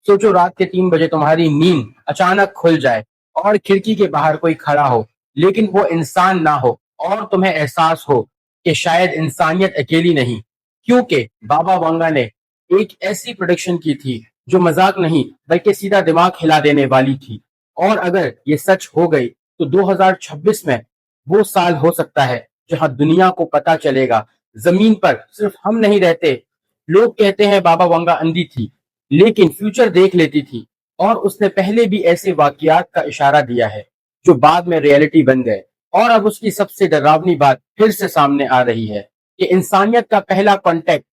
सोचो रात के 3 बजे तुम्हारी नींद अचानक खुल जाए और खिड़की के बाहर कोई खड़ा हो, लेकिन वो इंसान ना हो, और तुम्हें एहसास हो कि शायद इंसानियत अकेली नहीं, क्योंकि बाबा वंगा ने एक ऐसी प्रोडिक्शन की थी जो मजाक नहीं बल्कि सीधा दिमाग हिला देने वाली थी। और अगर ये सच हो गई तो 2026 में वो साल हो सकता है जहां दुनिया को पता चलेगा जमीन पर सिर्फ हम नहीं रहते। लोग कहते हैं बाबा वंगा अंधी थी, लेकिन फ्यूचर देख लेती थी, और उसने पहले भी ऐसे वाकयात का इशारा दिया है जो बाद में रियलिटी बन गए। और अब उसकी सबसे डरावनी बात फिर से सामने आ रही है कि इंसानियत का पहला कांटेक्ट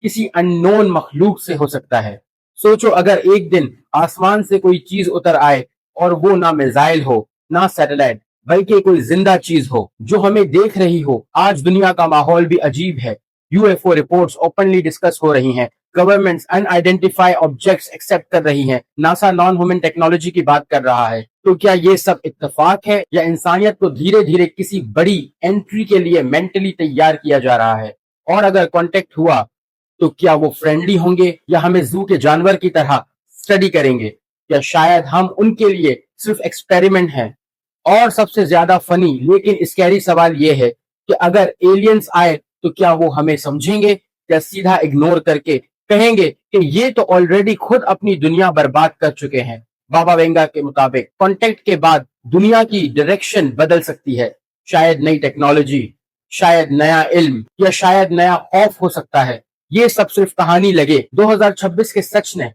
किसी अननोन मखलूक से हो सकता है। सोचो अगर एक दिन आसमान से कोई चीज उतर आए और वो ना मिसाइल हो, ना सैटेलाइट, बल्कि कोई जिंदा चीज हो जो हमें देख रही हो। आज दुनिया का माहौल भी अजीब है। यूएफओ रिपोर्ट्स ओपनली डिस्कस हो रही हैं, गवर्नमेंट्स अनआइडेंटिफाइड ऑब्जेक्ट्स एक्सेप्ट कर रही हैं, नासा नॉन ह्यूमन टेक्नोलॉजी की बात कर रहा है। तो क्या ये सब इत्तेफाक है या इंसानियत को धीरे धीरे किसी बड़ी एंट्री के लिए मेंटली तैयार किया जा रहा है? और अगर कांटेक्ट हुआ तो क्या वो फ्रेंडली होंगे या हमें जू के जानवर की तरह स्टडी करेंगे, या शायद हम उनके लिए सिर्फ एक्सपेरिमेंट हैं? और सबसे ज्यादा फनी लेकिन स्कैरी सवाल ये है कि अगर एलियंस आए तो क्या वो हमें समझेंगे या सीधा इग्नोर करके कहेंगे कि ये तो ऑलरेडी खुद अपनी दुनिया बर्बाद कर चुके हैं। बाबा वेंगा के मुताबिक कांटेक्ट के बाद दुनिया की डायरेक्शन बदल सकती है। शायद नई टेक्नोलॉजी, शायद नया इल्म, या शायद नया खौफ हो सकता है। ये सब सिर्फ कहानी लगे, 2026 के सच ने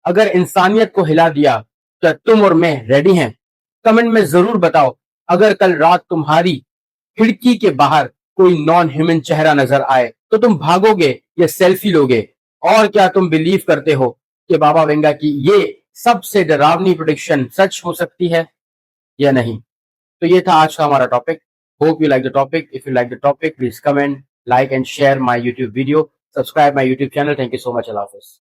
अगर इंसानियत को हिला दिया, क्या तुम और मैं रेडी हैं? कमेंट में जरूर बताओ। अगर कल रात तुम्हारी खिड़की के बाहर कोई नॉन ह्यूमन चेहरा नजर आए तो तुम भागोगे या सेल्फी लोगे? और क्या तुम बिलीव करते हो कि बाबा वेंगा की ये सबसे डरावनी प्रेडिक्शन सच हो सकती है या नहीं? तो ये था आज का हमारा topic. Hope you like the topic. If you like the topic please comment, like and share my YouTube video, subscribe my YouTube channel. Thank you so much. Allah Hafiz.